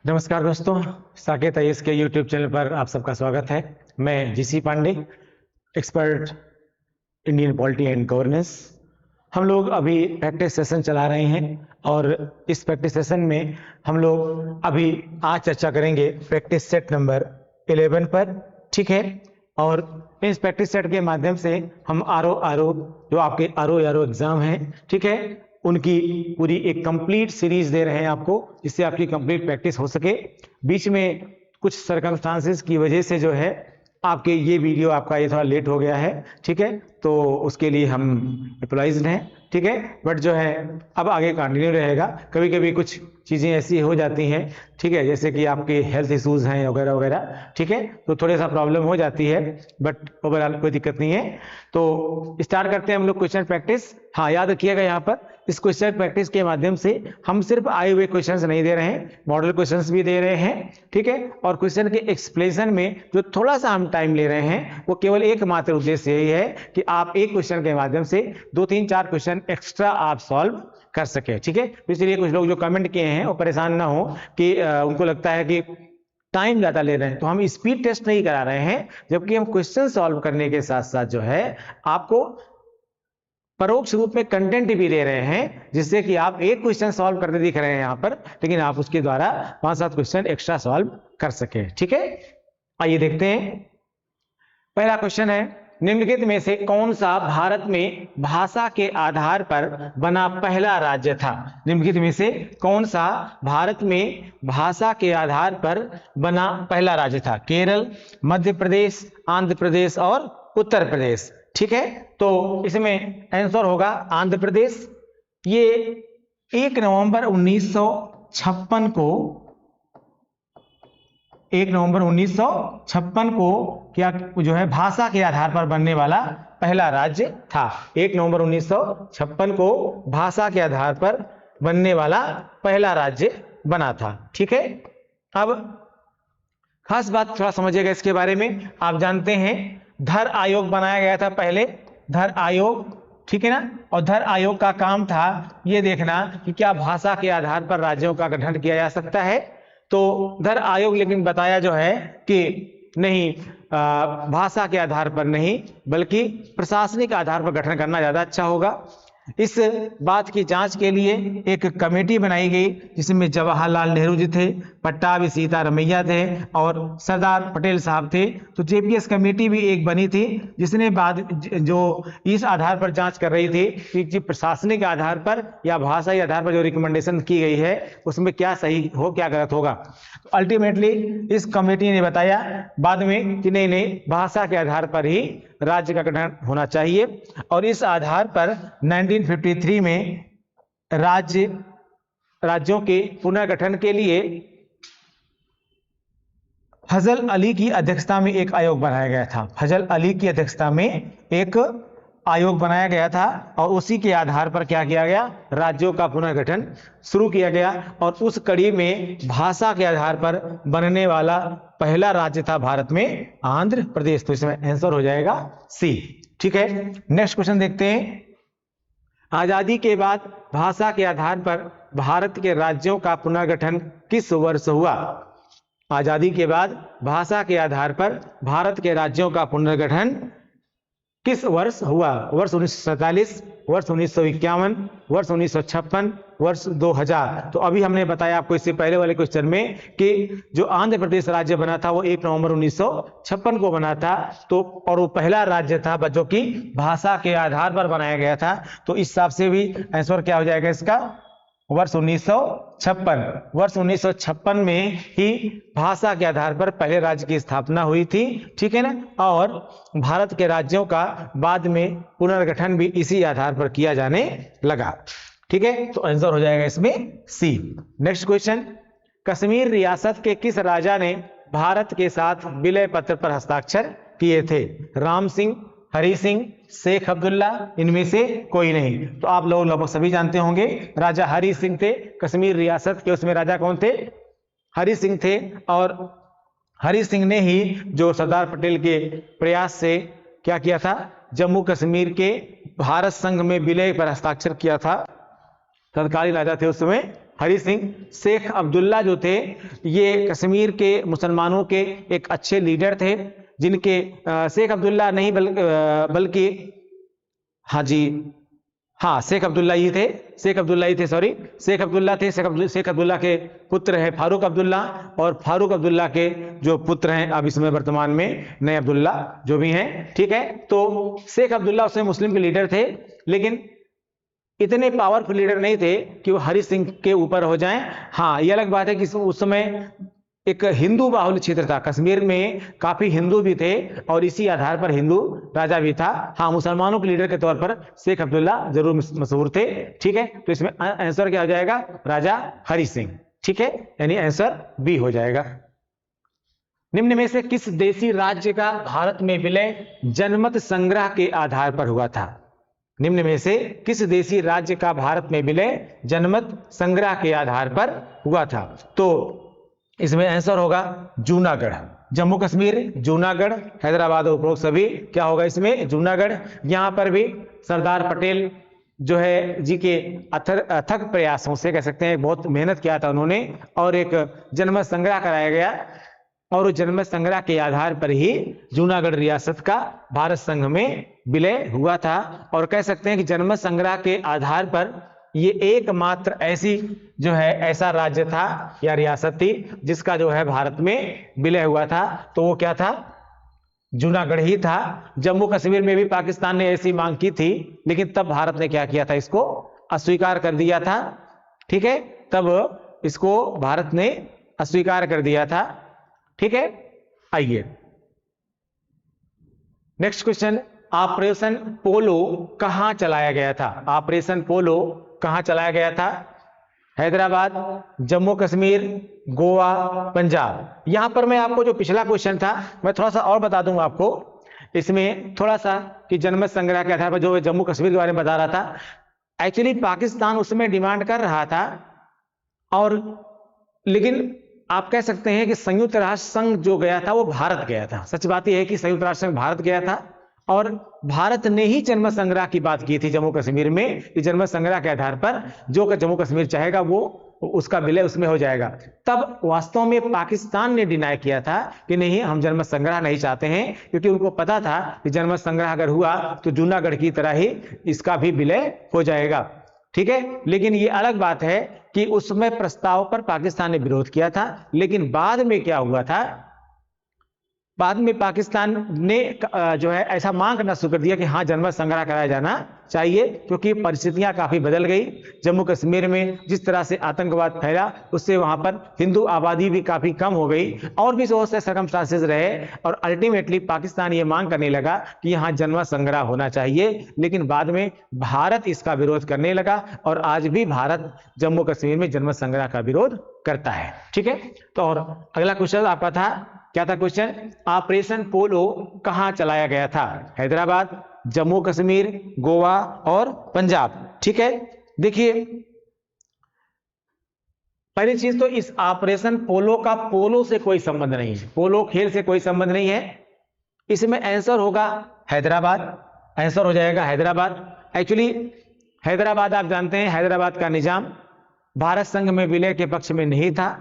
नमस्कार दोस्तों, साकेत आईएएस के यूट्यूब चैनल पर आप सबका स्वागत है। मैं GC Pandey, expert Indian polity and governance. हम लोग अभी प्रैक्टिस सेशन चला रहे हैं और इस प्रैक्टिस सेशन में हम लोग अभी आज चर्चा करेंगे प्रैक्टिस सेट नंबर 11 पर, ठीक है। और इस प्रैक्टिस सेट के माध्यम से हम आरओ जो आपके आरओ एग्जाम है, ठीक है, उनकी पूरी एक कंप्लीट सीरीज दे रहे हैं आपको, जिससे आपकी कंप्लीट प्रैक्टिस हो सके। बीच में कुछ सर्कमस्टांसेस की वजह से जो है आपके ये वीडियो आपका ये थोड़ा लेट हो गया है, ठीक है, तो उसके लिए हम एप्लाइज्ड हैं, ठीक है। बट जो है अब आगे कंटिन्यू रहेगा। कभी कभी कुछ चीज़ें ऐसी हो जाती हैं, ठीक है, जैसे कि आपके हेल्थ इश्यूज हैं वगैरह वगैरह, ठीक है, तो थोड़ा सा प्रॉब्लम हो जाती है, बट ओवरऑल कोई दिक्कत नहीं है। तो स्टार्ट करते हैं हम लोग क्वेश्चन प्रैक्टिस। हाँ, याद रखिएगा यहाँ पर इस क्वेश्चन प्रैक्टिस के माध्यम से हम सिर्फ आए हुए क्वेश्चंस नहीं दे रहे हैं, मॉडल क्वेश्चंस भी दे रहे हैं, ठीक है। और क्वेश्चन के एक्सप्लेनेशन में जो थोड़ा सा हम टाइम ले रहे हैं वो केवल एकमात्र उद्देश्य यही है कि आप एक क्वेश्चन के माध्यम से 2-3-4 क्वेश्चन एक्स्ट्रा आप सॉल्व कर सके, ठीक है। तो इसलिए कुछ लोग जो कमेंट किए हैं वो परेशान ना हो कि उनको लगता है कि टाइम ज्यादा ले रहे हैं, तो हम स्पीड टेस्ट नहीं करा रहे हैं, जबकि हम क्वेश्चन सॉल्व करने के साथ साथ जो है आपको परोक्ष रूप में कंटेंट भी दे रहे हैं, जिससे कि आप एक क्वेश्चन सॉल्व करते दिख रहे हैं यहाँ पर, लेकिन आप उसके द्वारा 5-7 क्वेश्चन एक्स्ट्रा सॉल्व कर सके, ठीक है। आइए देखते हैं। पहला क्वेश्चन है, निम्नलिखित में से कौन सा भारत में भाषा के आधार पर बना पहला राज्य था? निम्नलिखित में से कौन सा भारत में भाषा के आधार पर बना पहला राज्य था? केरल, मध्य प्रदेश, आंध्र प्रदेश और उत्तर प्रदेश, ठीक है। तो इसमें आंसर होगा आंध्र प्रदेश। ये 1 नवंबर 1956 को 1 नवंबर 1956 को क्या जो है भाषा के आधार पर बनने वाला पहला राज्य था। 1 नवंबर 1956 को भाषा के आधार पर बनने वाला पहला राज्य बना था, ठीक है। अब खास बात थोड़ा समझिएगा इसके बारे में। आप जानते हैं धर आयोग बनाया गया था पहले, धर आयोग, ठीक है ना। और धर आयोग का काम था ये देखना कि क्या भाषा के आधार पर राज्यों का गठन किया जा सकता है। तो धर आयोग लेकिन बताया जो है कि नहीं, भाषा के आधार पर नहीं बल्कि प्रशासनिक आधार पर गठन करना ज्यादा अच्छा होगा। इस बात की जांच के लिए एक कमेटी बनाई गई, जिसमें जवाहरलाल नेहरू जी थे, पट्टाभी सीतारमैया थे और सरदार पटेल साहब थे। तो जेपीएस कमेटी भी एक बनी थी, जिसने बाद जो इस आधार पर जांच कर रही थी कि प्रशासनिक आधार पर या भाषाई आधार पर जो रिकमेंडेशन की गई है उसमें क्या सही हो क्या गलत होगा। तो अल्टीमेटली इस कमेटी ने बताया बाद में कि नहीं, भाषा के आधार पर ही राज्य का गठन होना चाहिए। और इस आधार पर 1953 में राज्यों के पुनर्गठन के लिए फजल अली की अध्यक्षता में एक आयोग बनाया गया था। फजल अली की अध्यक्षता में एक आयोग बनाया गया था और उसी के आधार पर क्या किया गया, राज्यों का पुनर्गठन शुरू किया गया। और उस कड़ी में भाषा के आधार पर बनने वाला पहला राज्य था भारत में आंध्र प्रदेश। तो इसमें आंसर हो जाएगा सी, ठीक है। नेक्स्ट क्वेश्चन देखते हैं। आजादी के बाद भाषा के आधार पर भारत के राज्यों का पुनर्गठन किस वर्ष हुआ? आजादी के बाद भाषा के आधार पर भारत के राज्यों का पुनर्गठन किस वर्ष हुआ? वर्ष 1947, वर्ष 1951, वर्ष 1956, वर्ष 2000। तो अभी हमने बताया आपको इससे पहले वाले क्वेश्चन में कि जो आंध्र प्रदेश राज्य बना था वो 1 नवंबर 1956 को बना था। तो और वो पहला राज्य था जो कि भाषा के आधार पर बनाया गया था। तो इस हिसाब से भी आंसर क्या हो जाएगा इसका, वर्ष 1956। वर्ष 1956 में ही भाषा के आधार पर पहले राज्य की स्थापना हुई थी, ठीक है ना। और भारत के राज्यों का बाद में पुनर्गठन भी इसी आधार पर किया जाने लगा, ठीक है। तो आंसर हो जाएगा इसमें सी। नेक्स्ट क्वेश्चन, कश्मीर रियासत के किस राजा ने भारत के साथ विलय पत्र पर हस्ताक्षर किए थे? राम सिंह, हरि सिंह, शेख अब्दुल्ला, इनमें से कोई नहीं। तो आप लोग लगभग सभी जानते होंगे राजा हरि सिंह थे कश्मीर रियासत के। उसमें राजा कौन थे? हरि सिंह थे। और हरि सिंह ने ही जो सरदार पटेल के प्रयास से क्या किया था, जम्मू कश्मीर के भारत संघ में विलय पर हस्ताक्षर किया था। तत्कालीन राजा थे उस समय हरि सिंह। शेख अब्दुल्ला जो थे ये कश्मीर के मुसलमानों के एक अच्छे लीडर थे, जिनके शेख अब्दुल्ला नहीं बल्कि हाँ जी, हाँ शेख अब्दुल्ला ही थे, शेख अब्दुल्ला ही थे, सॉरी शेख अब्दुल्ला थे। शेख अब्दुल्ला के पुत्र हैं फारूक अब्दुल्ला, और फारूक अब्दुल्ला के जो पुत्र हैं अब इसमें वर्तमान में नए अब्दुल्ला जो भी हैं, ठीक है। तो शेख अब्दुल्ला उसमें मुस्लिम के लीडर थे, लेकिन इतने पावरफुल लीडर नहीं थे कि वो हरि सिंह के ऊपर हो जाएं। हाँ, ये अलग बात है कि उस समय एक हिंदू बाहुल्य क्षेत्र था, कश्मीर में काफी हिंदू भी थे और इसी आधार पर हिंदू राजा भी था। हाँ, मुसलमानों के लीडर के तौर पर शेख अब्दुल्ला जरूर मशहूर थे, ठीक है। तो इसमें आंसर क्या हो जाएगा? राजा हरि सिंह, ठीक है, यानी आंसर बी हो जाएगा। निम्न में से किस देशी राज्य का भारत में विलय जनमत संग्रह के आधार पर हुआ था? निम्न में से किस देशी राज्य का भारत में विलय जनमत संग्रह के आधार पर हुआ था? तो इसमें आंसर होगा जूनागढ़। जम्मू कश्मीर, जूनागढ़, हैदराबाद और उपरोक्त सभी क्या होगा इसमें? जूनागढ़। यहां पर भी सरदार पटेल जो है जी के अथक प्रयासों से कह सकते हैं, बहुत मेहनत किया था उन्होंने, और एक जनमत संग्रह कराया गया, और उस जनमत संग्रह के आधार पर ही जूनागढ़ रियासत का भारत संघ में विलय हुआ था। और कह सकते हैं कि जनमत संग्रह के आधार पर ये एकमात्र ऐसी जो है ऐसा राज्य था या रियासत थी जिसका जो है भारत में विलय हुआ था। तो वो क्या था? जूनागढ़ ही था। जम्मू कश्मीर में भी पाकिस्तान ने ऐसी मांग की थी, लेकिन तब भारत ने क्या किया था? इसको अस्वीकार कर दिया था, ठीक है। तब इसको भारत ने अस्वीकार कर दिया था, ठीक है। आइए नेक्स्ट क्वेश्चन, ऑपरेशन पोलो कहां चलाया गया था? ऑपरेशन पोलो कहां चलाया गया था? हैदराबाद, जम्मू कश्मीर, गोवा, पंजाब। यहां पर मैं आपको जो पिछला क्वेश्चन था मैं थोड़ा सा और बता दूंगा आपको इसमें थोड़ा सा, कि जनमत संग्रह के आधार पर जो जम्मू कश्मीर के बारे में बता रहा था। एक्चुअली पाकिस्तान उसमें डिमांड कर रहा था, और लेकिन आप कह सकते हैं कि संयुक्त राष्ट्र संघ जो गया था वो भारत गया था। सच बात यह है कि संयुक्त राष्ट्र संघ भारत गया था, और भारत ने ही जनमत संग्रह की बात की थी जम्मू कश्मीर में, कि जनमत संग्रह के आधार पर जो जम्मू कश्मीर चाहेगा वो उसका विलय उसमें हो जाएगा। तब वास्तव में पाकिस्तान ने डिनाई किया था कि नहीं, हम जनमत संग्रह नहीं चाहते हैं, क्योंकि उनको पता था कि जनमत संग्रह अगर हुआ तो जूनागढ़ की तरह ही इसका भी विलय हो जाएगा, ठीक है। लेकिन ये अलग बात है कि उसमें प्रस्ताव पर पाकिस्तान ने विरोध किया था, लेकिन बाद में क्या हुआ था? बाद में पाकिस्तान ने जो है ऐसा मांग करना शुरू कर दिया कि हाँ, जनमत संग्रह कराया जाना चाहिए, क्योंकि परिस्थितियां काफी बदल गई। जम्मू कश्मीर में जिस तरह से आतंकवाद फैला, उससे वहां पर हिंदू आबादी भी काफी कम हो गई, और भी बहुत से सर्कमस्टांसेस रहे, और अल्टीमेटली पाकिस्तान ये मांग करने लगा कि यहाँ जनमत संग्रह होना चाहिए। लेकिन बाद में भारत इसका विरोध करने लगा, और आज भी भारत जम्मू कश्मीर में जनमत संग्रह का विरोध करता है, ठीक है। तो और अगला क्वेश्चन आपका था, क्या था क्वेश्चन? ऑपरेशन पोलो कहां चलाया गया था? हैदराबाद, जम्मू कश्मीर, गोवा और पंजाब, ठीक है। देखिए पहली चीज तो इस ऑपरेशन पोलो का पोलो से कोई संबंध नहीं है, पोलो खेल से कोई संबंध नहीं है। इसमें आंसर होगा हैदराबाद, आंसर हो जाएगा हैदराबाद। एक्चुअली हैदराबाद आप जानते हैं, हैदराबाद का निजाम भारत संघ में विलय के पक्ष में नहीं था।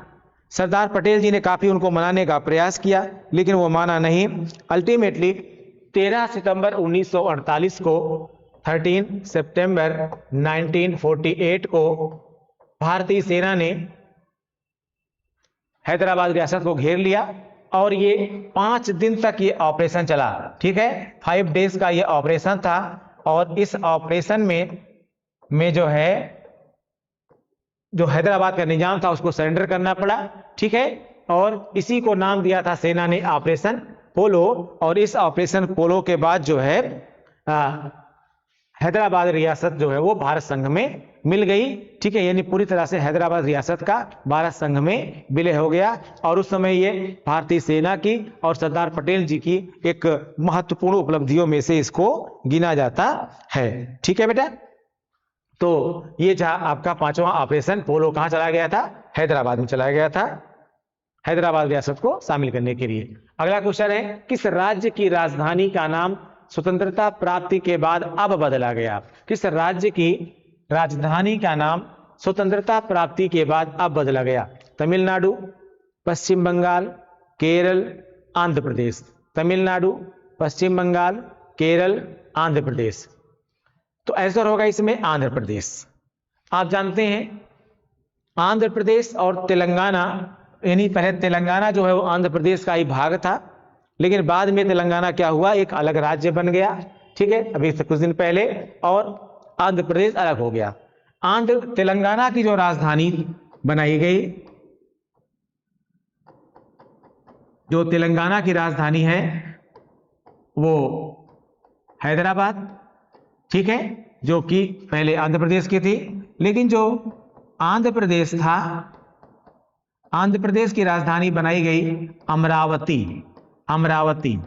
सरदार पटेल जी ने काफी उनको मनाने का प्रयास किया, लेकिन वो माना नहीं। अल्टीमेटली 13 सितंबर 1948 को 13 सितंबर 1948 को भारतीय सेना ने हैदराबाद रियासत को घेर लिया, और ये 5 दिन तक ये ऑपरेशन चला, ठीक है। 5 डेज का ये ऑपरेशन था, और इस ऑपरेशन में जो है जो हैदराबाद का निजाम था उसको सरेंडर करना पड़ा, ठीक है। और इसी को नाम दिया था सेना ने ऑपरेशन पोलो। और इस ऑपरेशन पोलो के बाद जो है हैदराबाद रियासत जो है वो भारत संघ में मिल गई, ठीक है। यानी पूरी तरह से हैदराबाद रियासत का भारत संघ में विलय हो गया, और उस समय ये भारतीय सेना की और सरदार पटेल जी की एक महत्वपूर्ण उपलब्धियों में से इसको गिना जाता है, ठीक है बेटा। तो ये था आपका 5वां ऑपरेशन पोलो। कहां चलाया गया था? हैदराबाद में चलाया गया था, हैदराबाद रियासत को शामिल करने के लिए। अगला क्वेश्चन है, किस राज्य की राजधानी का नाम स्वतंत्रता प्राप्ति के बाद अब बदला गया? किस राज्य की राजधानी का नाम स्वतंत्रता प्राप्ति के बाद अब बदला गया? तमिलनाडु, पश्चिम बंगाल, केरल, आंध्र प्रदेश। तमिलनाडु, पश्चिम बंगाल, केरल, आंध्र प्रदेश। तो आंसर होगा इसमें आंध्र प्रदेश। आप जानते हैं आंध्र प्रदेश और तेलंगाना, यानी पहले तेलंगाना जो है वो आंध्र प्रदेश का ही भाग था, लेकिन बाद में तेलंगाना क्या हुआ, एक अलग राज्य बन गया। ठीक है, अभी से कुछ दिन पहले, और आंध्र प्रदेश अलग हो गया। तेलंगाना की जो राजधानी बनाई गई, जो तेलंगाना की राजधानी है वो हैदराबाद, ठीक है, जो कि पहले आंध्र प्रदेश की थी। लेकिन जो आंध्र प्रदेश था, आंध्र प्रदेश की राजधानी बनाई गई अमरावती, अमरावती।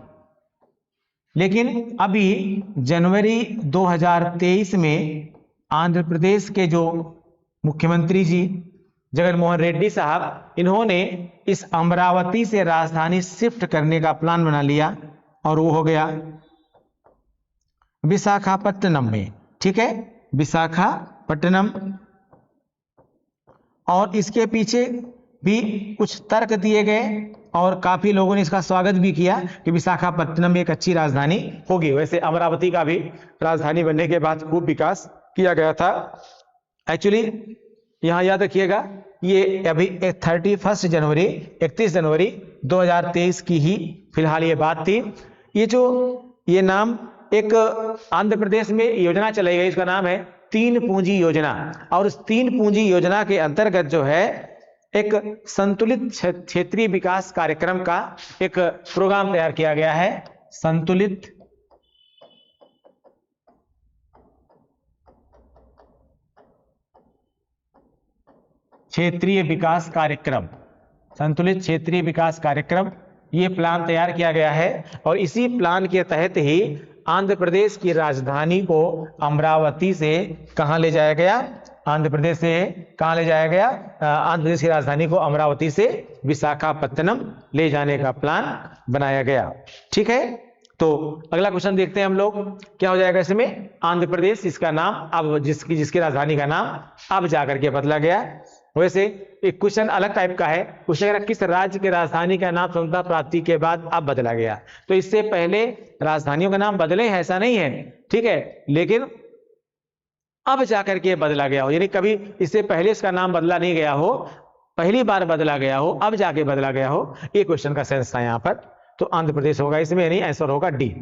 लेकिन अभी जनवरी 2023 में आंध्र प्रदेश के जो मुख्यमंत्री जी जगनमोहन रेड्डी साहब, इन्होंने इस अमरावती से राजधानी शिफ्ट करने का प्लान बना लिया और वो हो गया विशाखापट्टनम में। ठीक है, विशाखापट्टनम। और इसके पीछे भी कुछ तर्क दिए गए और काफी लोगों ने इसका स्वागत भी किया कि विशाखापट्टनम एक अच्छी राजधानी होगी। वैसे अमरावती का भी राजधानी बनने के बाद खूब विकास किया गया था। एक्चुअली यहां याद रखिएगा, ये अभी 31 जनवरी 2023 की ही फिलहाल ये बात थी। ये नाम एक आंध्र प्रदेश में योजना चलाई गई, इसका नाम है 3 पूंजी योजना। और उस 3 पूंजी योजना के अंतर्गत जो है एक संतुलित क्षेत्रीय विकास कार्यक्रम का एक प्रोग्राम तैयार किया गया है। संतुलित क्षेत्रीय विकास कार्यक्रम, संतुलित क्षेत्रीय विकास कार्यक्रम, ये प्लान तैयार किया गया है। और इसी प्लान के तहत ही आंध्र प्रदेश की राजधानी को अमरावती से कहां ले जाया गया, आंध्र प्रदेश से कहां ले जाया गया, आंध्र प्रदेश की राजधानी को अमरावती से विशाखापट्टनम ले जाने का प्लान बनाया गया। ठीक है, तो अगला क्वेश्चन देखते हैं हम लोग, क्या हो जाएगा इसमें, आंध्र प्रदेश, इसका नाम अब जिसकी राजधानी का नाम अब जाकर के बदला गया। वैसे एक क्वेश्चन अलग टाइप का है, पूछेगा किस राज्य की राजधानी का नाम स्वतंत्रता प्राप्ति के बाद अब बदला गया। तो इससे पहले राजधानियों का नाम बदले हैं ऐसा नहीं है, ठीक है, लेकिन अब जाकर के बदला गया हो, यानी कभी इससे पहले इसका नाम बदला नहीं गया हो, पहली बार बदला गया हो, अब जाके बदला गया हो। ये क्वेश्चन का सेंस था यहाँ पर। तो आंध्र प्रदेश होगा इसमें, यानी आंसर होगा डी।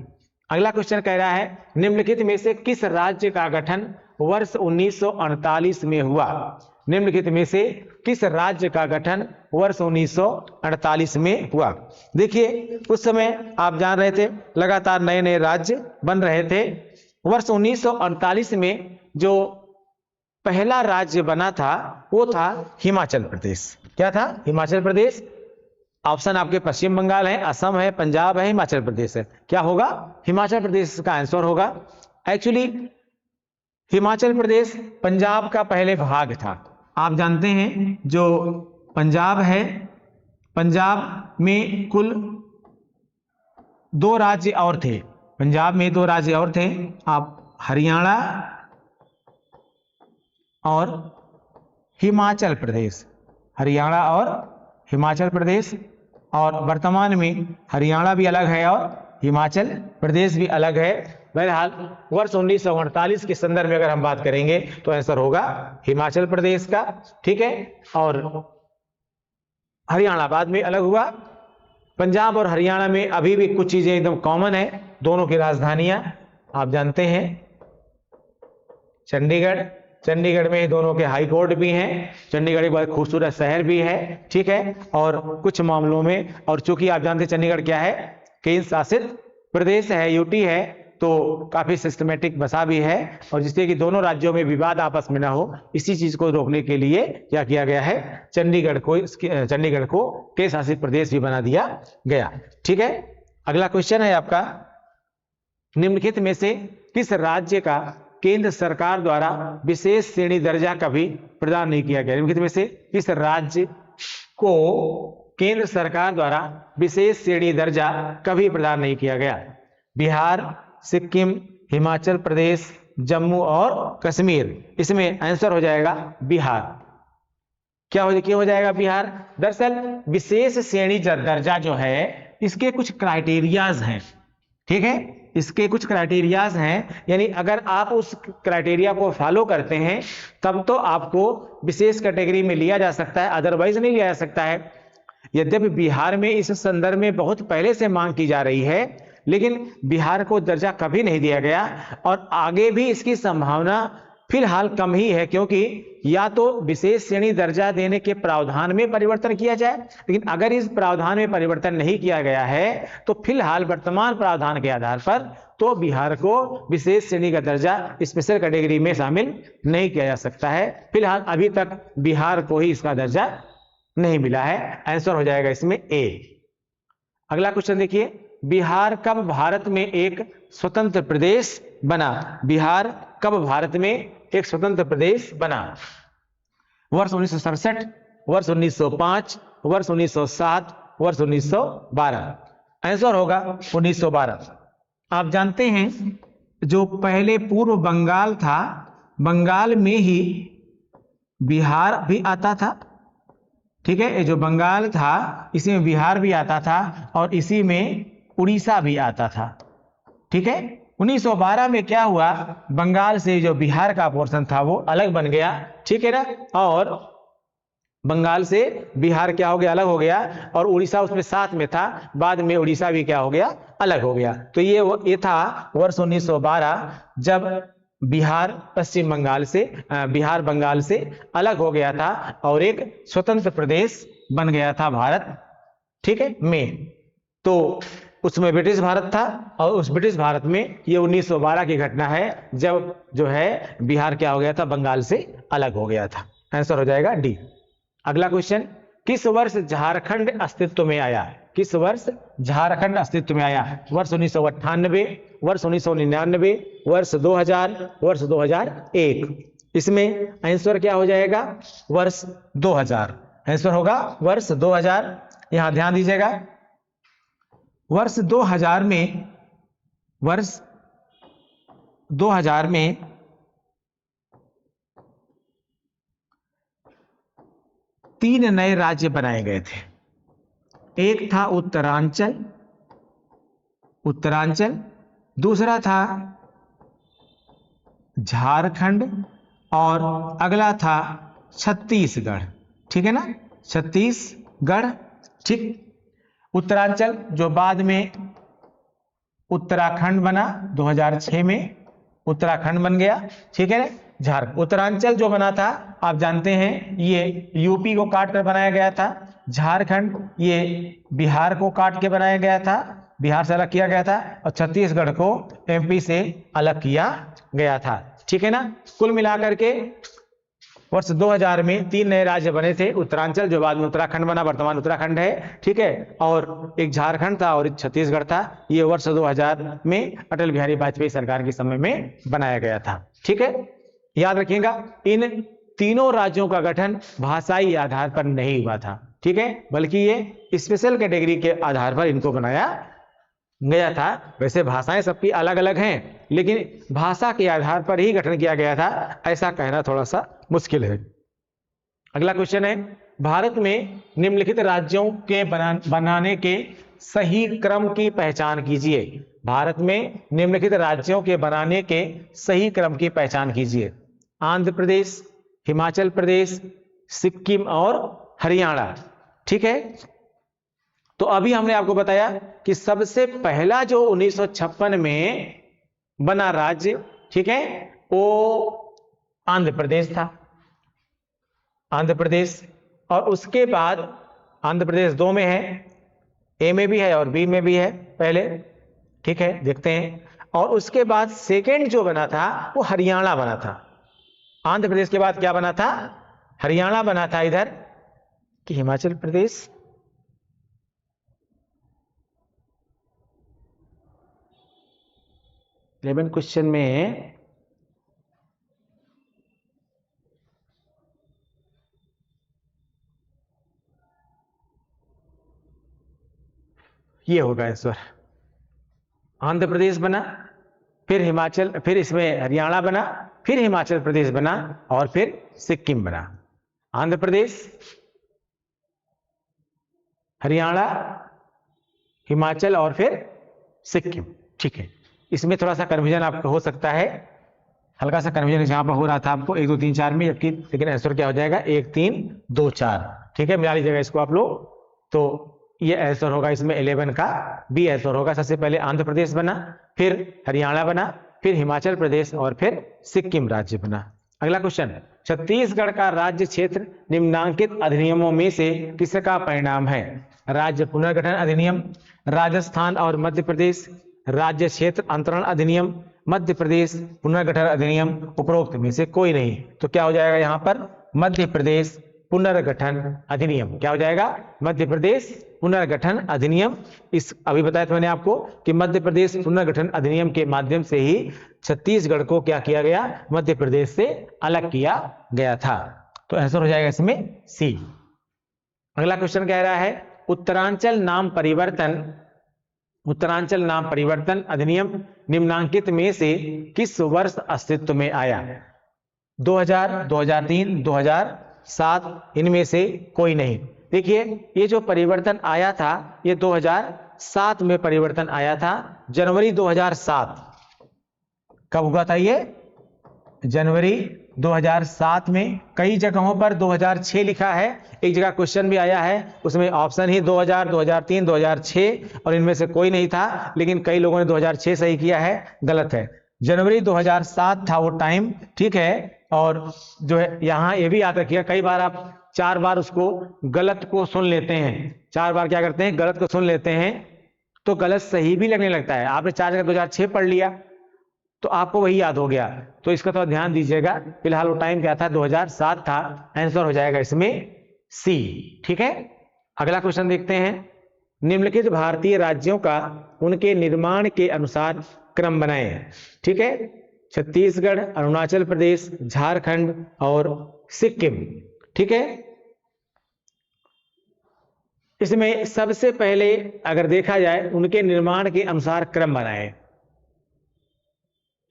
अगला क्वेश्चन कह रहा है निम्नलिखित में से किस राज्य का गठन वर्ष 1948 में हुआ। निम्नलिखित में से किस राज्य का गठन वर्ष 1948 में हुआ। देखिए उस समय आप जान रहे थे लगातार नए नए राज्य बन रहे थे। वर्ष 1948 में जो पहला राज्य बना था वो था हिमाचल प्रदेश। क्या था? हिमाचल प्रदेश। ऑप्शन आपके पश्चिम बंगाल है, असम है, पंजाब है, हिमाचल प्रदेश है। क्या होगा? हिमाचल प्रदेश का आंसर होगा। एक्चुअली हिमाचल प्रदेश पंजाब का पहले भाग था। आप जानते हैं जो पंजाब है, पंजाब में कुल 2 राज्य और थे। पंजाब में 2 राज्य और थे, आप हरियाणा और हिमाचल प्रदेश, हरियाणा और हिमाचल प्रदेश। और वर्तमान में हरियाणा भी अलग है और हिमाचल प्रदेश भी अलग है। बहरहाल वर्ष 1948 के संदर्भ में अगर हम बात करेंगे तो आंसर होगा हिमाचल प्रदेश का, ठीक है। और हरियाणा बाद में अलग हुआ। पंजाब और हरियाणा में अभी भी कुछ चीजें एकदम कॉमन है, दोनों की राजधानियां आप जानते हैं चंडीगढ़, चंडीगढ़ में दोनों के हाई कोर्ट भी हैं, चंडीगढ़ एक बहुत खूबसूरत शहर भी है, ठीक है। और कुछ मामलों में, और चूंकि आप जानते हैं चंडीगढ़ क्या है, केंद्र शासित प्रदेश है, यूटी है, तो काफी सिस्टमेटिक बसा भी है। और जिससे कि दोनों राज्यों में विवाद आपस में ना हो, इसी चीज को रोकने के लिए क्या किया गया है, चंडीगढ़ को केंद्र शासित प्रदेश भी बना दिया गया, ठीक है। अगला क्वेश्चन है आपका, निम्नलिखित में से किस राज्य का केंद्र सरकार द्वारा विशेष श्रेणी दर्जा कभी प्रदान नहीं किया गया। निम्नलिखित में से किस राज्य को केंद्र सरकार द्वारा विशेष श्रेणी दर्जा कभी प्रदान नहीं किया गया। बिहार, सिक्किम, हिमाचल प्रदेश, जम्मू और कश्मीर। इसमें आंसर हो जाएगा बिहार। क्यों हो जाएगा बिहार? दरअसल विशेष श्रेणी दर्जा जो है इसके कुछ क्राइटेरियाज हैं, ठीक है, इसके कुछ क्राइटेरियाज हैं, यानी अगर आप उस क्राइटेरिया को फॉलो करते हैं तब तो आपको विशेष कैटेगरी में लिया जा सकता है, अदरवाइज नहीं लिया जा सकता है। यद्यपि बिहार में इस संदर्भ में बहुत पहले से मांग की जा रही है, लेकिन बिहार को दर्जा कभी नहीं दिया गया और आगे भी इसकी संभावना फिलहाल कम ही है, क्योंकि या तो विशेष श्रेणी दर्जा देने के प्रावधान में परिवर्तन किया जाए, लेकिन अगर इस प्रावधान में परिवर्तन नहीं किया गया है तो फिलहाल वर्तमान प्रावधान के आधार पर तो बिहार को विशेष श्रेणी का दर्जा स्पेशल कैटेगरी में शामिल नहीं किया जा सकता है। फिलहाल अभी तक बिहार को ही इसका दर्जा नहीं मिला है। आंसर हो जाएगा इसमें ए। अगला क्वेश्चन देखिए, बिहार कब भारत में एक स्वतंत्र प्रदेश बना? बिहार कब भारत में एक स्वतंत्र प्रदेश बना? वर्ष 1967, वर्ष 1905, वर्ष 1907, वर्ष 1912। आंसर होगा 1912। आप जानते हैं जो पहले पूर्व बंगाल था, बंगाल में ही बिहार भी आता था, ठीक है, ये जो बंगाल था इसी में बिहार भी आता था और इसी में उड़ीसा भी आता था, ठीक है। 1912 में क्या हुआ, बंगाल से जो बिहार का पोर्शन था वो अलग बन गया, ठीक है ना, और बंगाल से बिहार क्या हो गया, अलग हो गया, और उड़ीसा उसमें साथ में था, बाद में उड़ीसा भी क्या हो गया, अलग हो गया। तो ये था वर्ष 1912 जब बिहार पश्चिम बंगाल से बिहार बंगाल से अलग हो गया था और एक स्वतंत्र प्रदेश बन गया था भारत, ठीक है में। तो उसमें ब्रिटिश भारत था और उस ब्रिटिश भारत में ये 1912 की घटना है जब जो है बिहार क्या हो गया था, बंगाल से अलग हो गया था। आंसर हो जाएगा डी। अगला क्वेश्चन, किस वर्ष झारखंड अस्तित्व में आया? किस वर्ष झारखंड अस्तित्व में आया? वर्ष 1998, वर्ष 1999, वर्ष 2000, वर्ष 2001। इसमें आंसर क्या हो जाएगा, वर्ष 2000। आंसर होगा वर्ष 2000। यहां ध्यान दीजिएगा, वर्ष 2000 में 3 नए राज्य बनाए गए थे। एक था उत्तरांचल, दूसरा था झारखंड और अगला था छत्तीसगढ़, ठीक है ना, छत्तीसगढ़, ठीक। उत्तरांचल जो बाद में उत्तराखंड बना, 2006 में उत्तराखंड बन गया, ठीक है ना। झारखंड उत्तरांचल जो बना था आप जानते हैं ये यूपी को काट कर बनाया गया था, झारखंड ये बिहार को काट के बनाया गया था, बिहार से अलग किया गया था, और छत्तीसगढ़ को एमपी से अलग किया गया था, ठीक है ना। कुल मिलाकर के वर्ष 2000 में 3 नए राज्य बने थे, उत्तरांचल जो बाद में उत्तराखंड बना, वर्तमान उत्तराखंड है, ठीक है, और एक झारखंड था और एक छत्तीसगढ़ था। ये वर्ष 2000 में अटल बिहारी वाजपेयी सरकार के समय में बनाया गया था, ठीक है। याद रखिएगा इन तीनों राज्यों का गठन भाषाई आधार पर नहीं हुआ था, ठीक है, बल्कि ये स्पेशल कैटेगरी के आधार पर इनको बनाया गया था। वैसे भाषाएं सबकी अलग अलग हैं, लेकिन भाषा के आधार पर ही गठन किया गया था, ऐसा कहना थोड़ा सा मुश्किल है। अगला क्वेश्चन है, भारत में निम्नलिखित राज्यों के बनाने के सही क्रम की पहचान कीजिए। भारत में निम्नलिखित राज्यों के बनाने के सही क्रम की पहचान कीजिए। आंध्र प्रदेश, हिमाचल प्रदेश, सिक्किम और हरियाणा, ठीक है। तो अभी हमने आपको बताया कि सबसे पहला जो 1956 में बना राज्य, ठीक है, वो आंध्र प्रदेश था, आंध्र प्रदेश। और उसके बाद आंध्र प्रदेश 2 में है, ए में भी है और बी में भी है पहले, ठीक है, देखते हैं। और उसके बाद सेकेंड जो बना था वो हरियाणा बना था। आंध्र प्रदेश के बाद क्या बना था, हरियाणा बना था। इधर कि हिमाचल प्रदेश, 11 क्वेश्चन में ये होगा आंसर। आंध्र प्रदेश बना, फिर हिमाचल, फिर इसमें हरियाणा बना, फिर हिमाचल प्रदेश बना और फिर सिक्किम बना। आंध्र प्रदेश, हरियाणा, हिमाचल और फिर सिक्किम। ठीक है, इसमें थोड़ा सा कन्फ्यूजन आपका हो सकता है, हल्का सा कन्फ्यूजन जहां पर हो रहा था आपको 1 2 3 4 में, जबकि लेकिन आंसर क्या हो जाएगा 1 3 2 4। ठीक है, मिला लीजिएगा इसको आप लोग, तो ये आंसर होगा इसमें 11 का बी आंसर होगा। सबसे पहले आंध्र प्रदेश बना, फिर हरियाणा बना, फिर हिमाचल प्रदेश और फिर सिक्किम राज्य बना। अगला क्वेश्चन, छत्तीसगढ़ का राज्य क्षेत्र निम्नांकित अधिनियमों में से किसका परिणाम है? राज्य पुनर्गठन अधिनियम, राजस्थान और मध्य प्रदेश राज्य क्षेत्र अंतरण अधिनियम, मध्य प्रदेश पुनर्गठन अधिनियम, उपरोक्त में से कोई नहीं। तो क्या हो जाएगा यहाँ पर मध्य प्रदेश पुनर्गठन अधिनियम। क्या हो जाएगा? मध्य प्रदेश पुनर्गठन अधिनियम। इस अभी बताया था मैंने आपको कि मध्य प्रदेश पुनर्गठन अधिनियम के माध्यम से ही छत्तीसगढ़ को क्या किया गया? मध्य प्रदेश से अलग किया गया था। तो आंसर हो जाएगा इसमें सी। अगला क्वेश्चन कह रहा है उत्तरांचल नाम परिवर्तन अधिनियम निम्नांकित में से किस वर्ष अस्तित्व में आया? 2000, 2003, 2007, इनमें से कोई नहीं। देखिए ये जो परिवर्तन आया था ये 2007 में परिवर्तन आया था, जनवरी 2007। कब हुआ था ये? जनवरी 2007 में। कई जगहों पर 2006 लिखा है, एक जगह क्वेश्चन भी आया है उसमें ऑप्शन ही 2000, 2003, 2006 और इनमें से कोई नहीं था, लेकिन कई लोगों ने 2006 सही किया है, गलत है। जनवरी 2007 था वो टाइम। ठीक है, और जो है यहाँ ये भी याद रखिएगा, कई बार आप 4 बार उसको गलत को सुन लेते हैं, 4 बार क्या करते हैं? गलत को सुन लेते हैं, तो गलत सही भी लगने लगता है। आपने 4 जगह 2006 पढ़ लिया तो आपको वही याद हो गया, तो इसका थोड़ा ध्यान दीजिएगा। फिलहाल वो टाइम क्या था? 2007 था। आंसर हो जाएगा इसमें सी। ठीक है, अगला क्वेश्चन देखते हैं। निम्नलिखित भारतीय राज्यों का उनके निर्माण के अनुसार क्रम बनाएं। ठीक है, छत्तीसगढ़, अरुणाचल प्रदेश, झारखंड और सिक्किम। ठीक है, इसमें सबसे पहले अगर देखा जाए उनके निर्माण के अनुसार क्रम बनाएं।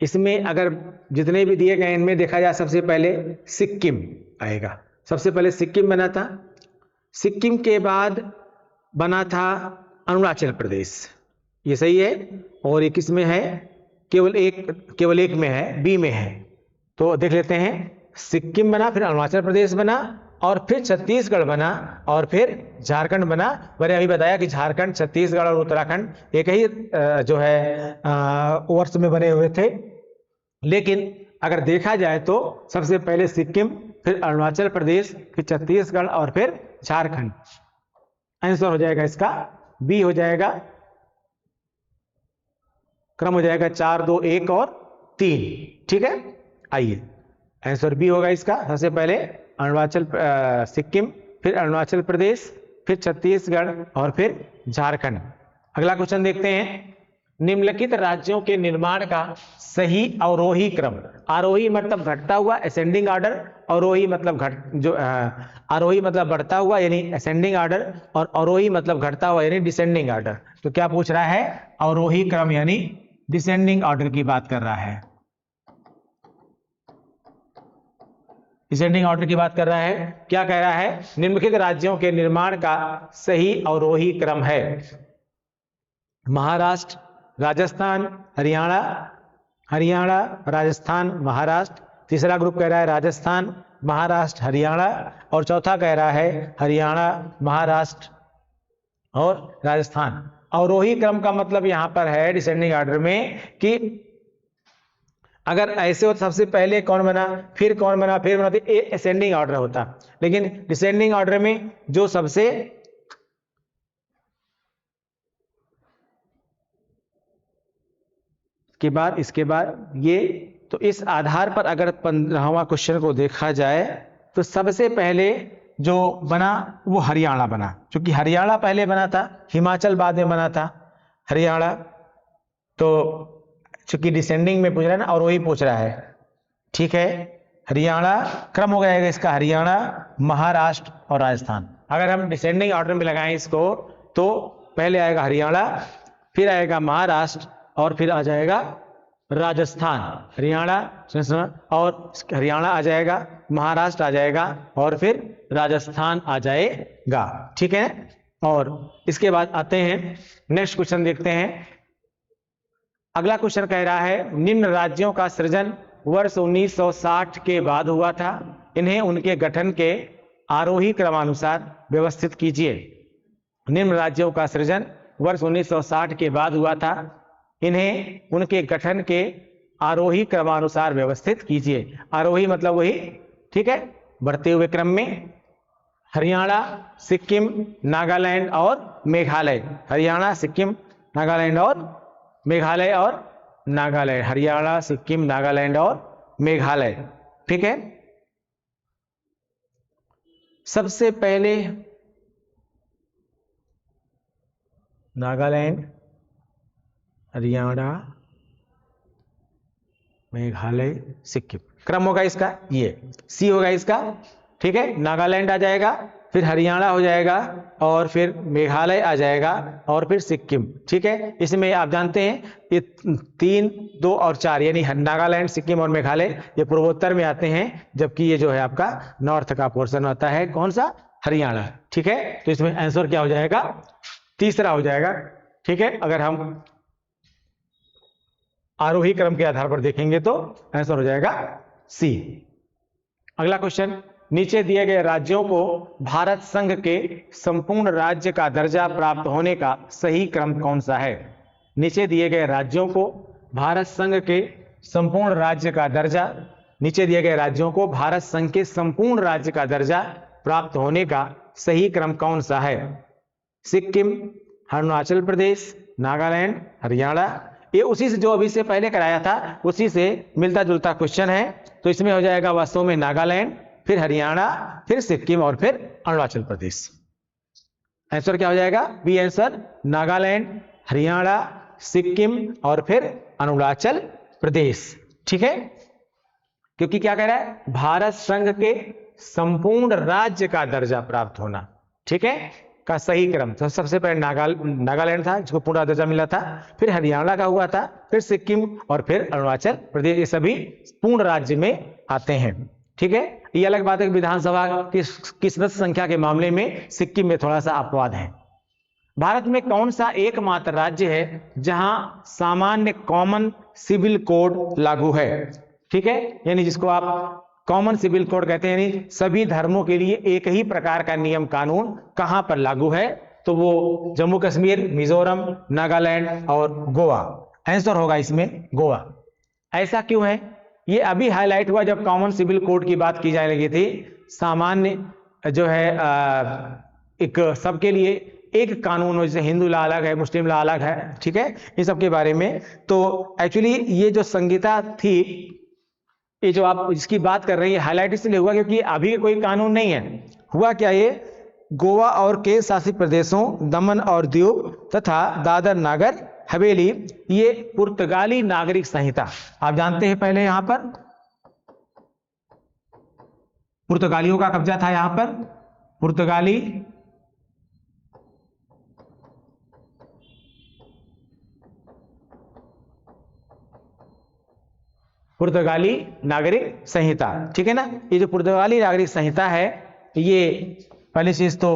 इसमें अगर जितने भी दिए गए इनमें देखा जाए सबसे पहले सिक्किम आएगा। सबसे पहले सिक्किम बना था, सिक्किम के बाद बना था अरुणाचल प्रदेश। ये सही है, और ये किस में है? केवल एक में है, बी में है। तो देख लेते हैं, सिक्किम बना, फिर अरुणाचल प्रदेश बना और फिर छत्तीसगढ़ बना और फिर झारखंड बना। मैंने अभी बताया कि झारखंड, छत्तीसगढ़ और उत्तराखंड एक ही जो है वर्ष में बने हुए थे, लेकिन अगर देखा जाए तो सबसे पहले सिक्किम, फिर अरुणाचल प्रदेश, फिर छत्तीसगढ़ और फिर झारखंड। आंसर हो जाएगा इसका बी हो जाएगा। क्रम हो जाएगा 4 2 1 और 3। ठीक है, आइए आंसर बी होगा इसका। सबसे पहले सिक्किम, फिर अरुणाचल प्रदेश, फिर छत्तीसगढ़ और फिर झारखंड। अगला क्वेश्चन देखते हैं। निम्नलिखित राज्यों के निर्माण का सही अवरोही क्रम। आरोही मतलब घटता हुआ, असेंडिंग ऑर्डर। अवरोही मतलब आरोही मतलब बढ़ता हुआ यानी असेंडिंग ऑर्डर, और अवरोही मतलब घटता हुआ यानी डिसेंडिंग ऑर्डर। तो क्या पूछ रहा है? अवरोही क्रम यानी डिसेंडिंग ऑर्डर की बात कर रहा है, डिसेंडिंग ऑर्डर की बात कर रहा है। क्या कह रहा है? निम्नलिखित राज्यों के निर्माण का सही अवरोही क्रम है महाराष्ट्र, राजस्थान, हरियाणा, राजस्थान, महाराष्ट्र। तीसरा ग्रुप कह रहा है राजस्थान, महाराष्ट्र, हरियाणा, और चौथा कह रहा है हरियाणा, महाराष्ट्र और राजस्थान। अवरोही क्रम का मतलब यहां पर है डिसेंडिंग ऑर्डर में कि अगर ऐसे हो सबसे पहले कौन बना, फिर कौन बना, फिर बना, तो असेंडिंग ऑर्डर होता। लेकिन डिसेंडिंग ऑर्डर में जो सबसे इसके बाद ये, तो इस आधार पर अगर 15वां क्वेश्चन को देखा जाए तो सबसे पहले जो बना वो हरियाणा बना, क्योंकि हरियाणा पहले बना था, हिमाचल बाद में बना था, हरियाणा। तो चूंकि डिसेंडिंग में पूछ रहा है ना, और वही पूछ रहा है। ठीक है, हरियाणा क्रम हो जाएगा इसका, हरियाणा, महाराष्ट्र और राजस्थान। अगर हम डिसेंडिंग ऑर्डर में लगाएं इसको तो पहले आएगा हरियाणा, फिर आएगा महाराष्ट्र और फिर आ जाएगा राजस्थान, हरियाणा और हरियाणा आ जाएगा, महाराष्ट्र आ जाएगा और फिर राजस्थान आ जाएगा। ठीक है, और इसके बाद आते हैं नेक्स्ट क्वेश्चन देखते हैं। अगला क्वेश्चन कह रहा है निम्न राज्यों का सृजन वर्ष 1960 के बाद हुआ था, इन्हें उनके गठन के आरोही क्रमानुसार व्यवस्थित कीजिए। निम्न राज्यों का सृजन वर्ष 1960 के बाद हुआ था, इन्हें उनके गठन के आरोही क्रमानुसार व्यवस्थित कीजिए। आरोही मतलब वही, ठीक है, बढ़ते हुए क्रम में। हरियाणा, सिक्किम, नागालैंड और मेघालय। हरियाणा, सिक्किम, नागालैंड और मेघालय और नागालैंड। हरियाणा, सिक्किम, नागालैंड और मेघालय। ठीक है, सबसे पहले नागालैंड, हरियाणा, मेघालय, सिक्किम। क्रम होगा इसका ये, सी होगा इसका। ठीक है, नागालैंड आ जाएगा, फिर हरियाणा हो जाएगा और फिर मेघालय आ जाएगा और फिर सिक्किम। ठीक है, इसमें आप जानते हैं ये 3, 2 और 4 यानी नागालैंड, सिक्किम और मेघालय ये पूर्वोत्तर में आते हैं, जबकि ये जो है आपका नॉर्थ का पोर्शन होता है। कौन सा? हरियाणा। ठीक है, तो इसमें आंसर क्या हो जाएगा? तीसरा हो जाएगा। ठीक है, अगर हम आरोही क्रम के आधार पर देखेंगे तो आंसर हो जाएगा सी। अगला क्वेश्चन, नीचे दिए गए राज्यों को भारत संघ के संपूर्ण राज्य का दर्जा प्राप्त होने का सही क्रम कौन सा है? नीचे दिए गए राज्यों को भारत संघ के संपूर्ण राज्य का दर्जा, नीचे दिए गए राज्यों को भारत संघ के संपूर्ण राज्य का दर्जा प्राप्त होने का सही क्रम कौन सा है? सिक्किम, अरुणाचल प्रदेश, नागालैंड, हरियाणा। ये उसी से जो अभी से पहले कराया था उसी से मिलता जुलता क्वेश्चन है, तो इसमें हो जाएगा वास्तव में नागालैंड, फिर हरियाणा, फिर सिक्किम और फिर अरुणाचल प्रदेश। आंसर क्या हो जाएगा? बी आंसर, नागालैंड, हरियाणा, सिक्किम और फिर अरुणाचल प्रदेश। ठीक है, क्योंकि क्या कह रहा है? भारत संघ के संपूर्ण राज्य का दर्जा प्राप्त होना, ठीक है, का सही क्रम। तो सबसे पहले नागालैंड था जिसको पूरा दर्जा मिला था, फिर हरियाणा का हुआ था, फिर सिक्किम और फिर अरुणाचल प्रदेश। ये सभी पूर्ण राज्य में आते हैं। ठीक है, ये अलग बात है कि विधानसभा की सदस्य संख्या के मामले में सिक्किम में थोड़ा सा अपवाद है। भारत में कौन सा एकमात्र राज्य है जहां सामान्य कॉमन सिविल कोड लागू है? ठीक है, यानी जिसको आप कॉमन सिविल कोड कहते हैं, यानी सभी धर्मों के लिए एक ही प्रकार का नियम कानून कहां पर लागू है? तो वो जम्मू कश्मीर, मिजोरम, नागालैंड और गोवा। आंसर होगा इसमें गोवा। ऐसा क्यों है? ये अभी हाईलाइट हुआ जब कॉमन सिविल कोड की बात की जाने लगी थी। सामान्य जो है एक सबके लिए एक कानून हो, जैसे हिंदू ला अलग है, मुस्लिम ला अलग है, ठीक है, इन सब के बारे में। तो एक्चुअली ये जो संहिता थी, ये जो आप जिसकी बात कर रहे हैं, हाईलाइट इसलिए हुआ क्योंकि अभी कोई कानून नहीं है। हुआ क्या, ये गोवा और केंद्र शासित प्रदेशों दमन और दीव तथा दादर नागर हवेली, ये पुर्तगाली नागरिक संहिता आप जानते हैं, पहले यहां पर पुर्तगालियों का कब्जा था। यहां पर पुर्तगाली नागरिक संहिता, ठीक है ना। ये जो पुर्तगाली नागरिक संहिता है, ये पहली चीज तो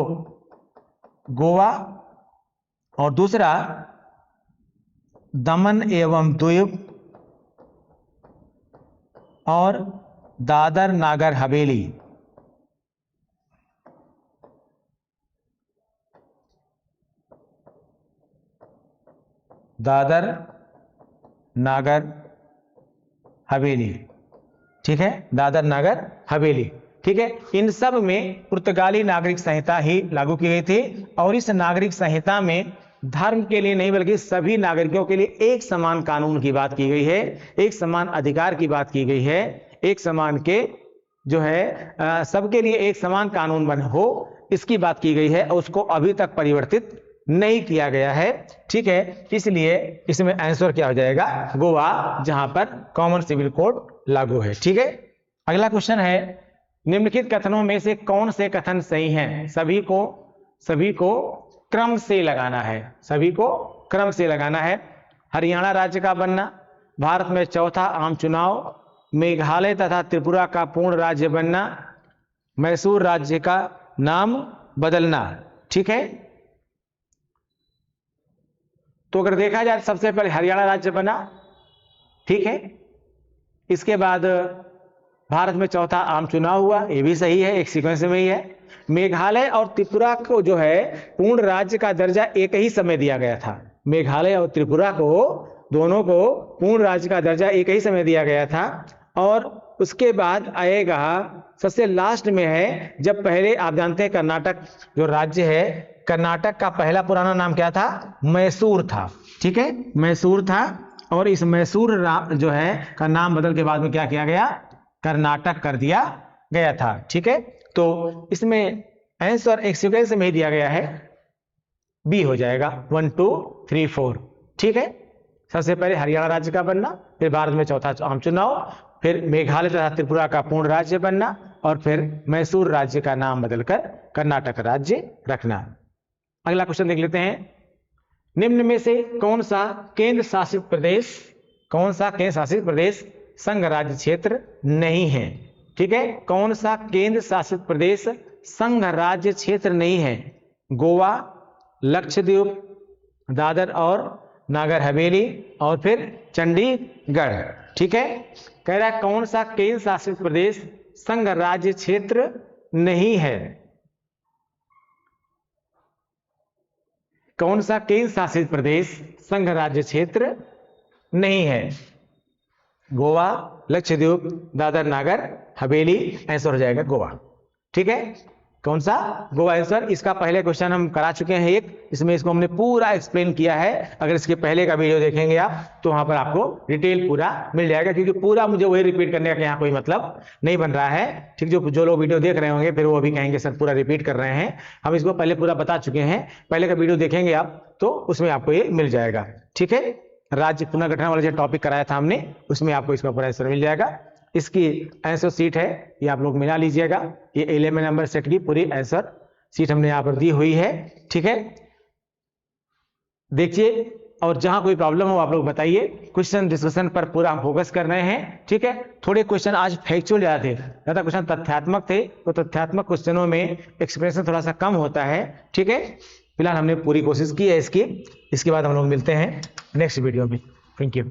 गोवा और दूसरा दमन एवं दीव और दादर नागर हवेली, दादर नागर हवेली, ठीक है, दादर नागर हवेली, ठीक है, इन सब में पुर्तगाली नागरिक संहिता ही लागू की गई थी। और इस नागरिक संहिता में धर्म के लिए नहीं बल्कि सभी नागरिकों के लिए एक समान कानून की बात की गई है, एक समान अधिकार की बात की गई है, एक समान के जो है सबके लिए एक समान कानून बन हो, इसकी बात की गई है। और उसको अभी तक परिवर्तित नहीं किया गया है, ठीक है। इसलिए इसमें आंसर क्या हो जाएगा? गोवा, जहां पर कॉमन सिविल कोड लागू है, ठीक है। अगला क्वेश्चन है, निम्नलिखित कथनों में से कौन से कथन सही हैं? सभी को क्रम से लगाना है, सभी को क्रम से लगाना है। हरियाणा राज्य का बनना, भारत में चौथा आम चुनाव, मेघालय तथा त्रिपुरा का पूर्ण राज्य बनना, मैसूर राज्य का नाम बदलना। ठीक है, तो अगर देखा जाए सबसे पहले हरियाणा राज्य बना, ठीक है, इसके बाद भारत में चौथा आम चुनाव हुआ, ये भी सही है, एक सीक्वेंस में ही है। मेघालय और त्रिपुरा को जो है पूर्ण राज्य का दर्जा एक ही समय दिया गया था। मेघालय और त्रिपुरा को दोनों को पूर्ण राज्य का दर्जा एक ही समय दिया गया था। और उसके बाद आएगा सबसे लास्ट में है, जब पहले आप जानते हैं कर्नाटक जो राज्य है, कर्नाटक का पहला पुराना नाम क्या था? मैसूर था। ठीक है, मैसूर था, और इस मैसूर जो है का नाम बदल के बाद में क्या किया गया? कर्नाटक कर दिया गया था। ठीक है, तो इसमें आंसर एक सीक्वेंस में ही दिया गया है, बी हो जाएगा 1 2 3 4। ठीक है, सबसे पहले हरियाणा राज्य का बनना, फिर भारत में चौथा आम चुनाव, फिर मेघालय तथा त्रिपुरा का पूर्ण राज्य बनना, और फिर मैसूर राज्य का नाम बदलकर कर्नाटक राज्य रखना। अगला क्वेश्चन देख लेते हैं। निम्न में से कौन सा केंद्र शासित प्रदेश संघ राज्य क्षेत्र नहीं है? ठीक है, कौन सा केंद्र शासित प्रदेश संघ राज्य क्षेत्र नहीं है? गोवा, लक्षद्वीप, दादर और नागर हवेली, और फिर चंडीगढ़। ठीक है, कह रहा है कौन सा केंद्र शासित प्रदेश संघ राज्य क्षेत्र नहीं है? कौन सा केंद्र शासित प्रदेश संघ राज्य क्षेत्र नहीं है? गोवा, लक्षद्वीप, दादर नागर हवेली, आंसर हो जाएगा गोवा। ठीक है, कौन सा? गोवा आंसर। इसका पहले क्वेश्चन हम करा चुके हैं एक, इसमें इसको हमने पूरा एक्सप्लेन किया है। अगर इसके पहले का वीडियो देखेंगे आप तो वहां पर आपको डिटेल पूरा मिल जाएगा, क्योंकि पूरा मुझे वही रिपीट करने का यहाँ कोई मतलब नहीं बन रहा है। ठीक, जो लोग वीडियो देख रहे होंगे फिर वो भी कहेंगे सर पूरा रिपीट कर रहे हैं, हम इसको पहले पूरा बता चुके हैं। पहले का वीडियो देखेंगे आप तो उसमें आपको ये मिल जाएगा। ठीक है, राज्य पुनर्गठन वाला जो टॉपिक कराया था हमने, उसमें आपको इसका पूरा आंसर मिल जाएगा। इसकी आंसर सीट है, ये आप लोग मिला लीजिएगा, ये 11 नंबर सेट की पूरी आंसर सीट हमने यहाँ पर दी हुई है। ठीक है, देखिए, और जहां कोई प्रॉब्लम हो आप लोग बताइए। क्वेश्चन डिस्कशन पर पूरा हम फोकस कर रहे हैं। ठीक है, थोड़े क्वेश्चन आज फैक्चुअल ज्यादा थे, ज्यादा क्वेश्चन तथ्यात्मक थे, तो तथ्यात्मक क्वेश्चनों में एक्सप्रेशन थोड़ा सा कम होता है। ठीक है, फिलहाल हमने पूरी कोशिश की है इसकी। इसके बाद हम लोग मिलते हैं नेक्स्ट वीडियो में। Thank you.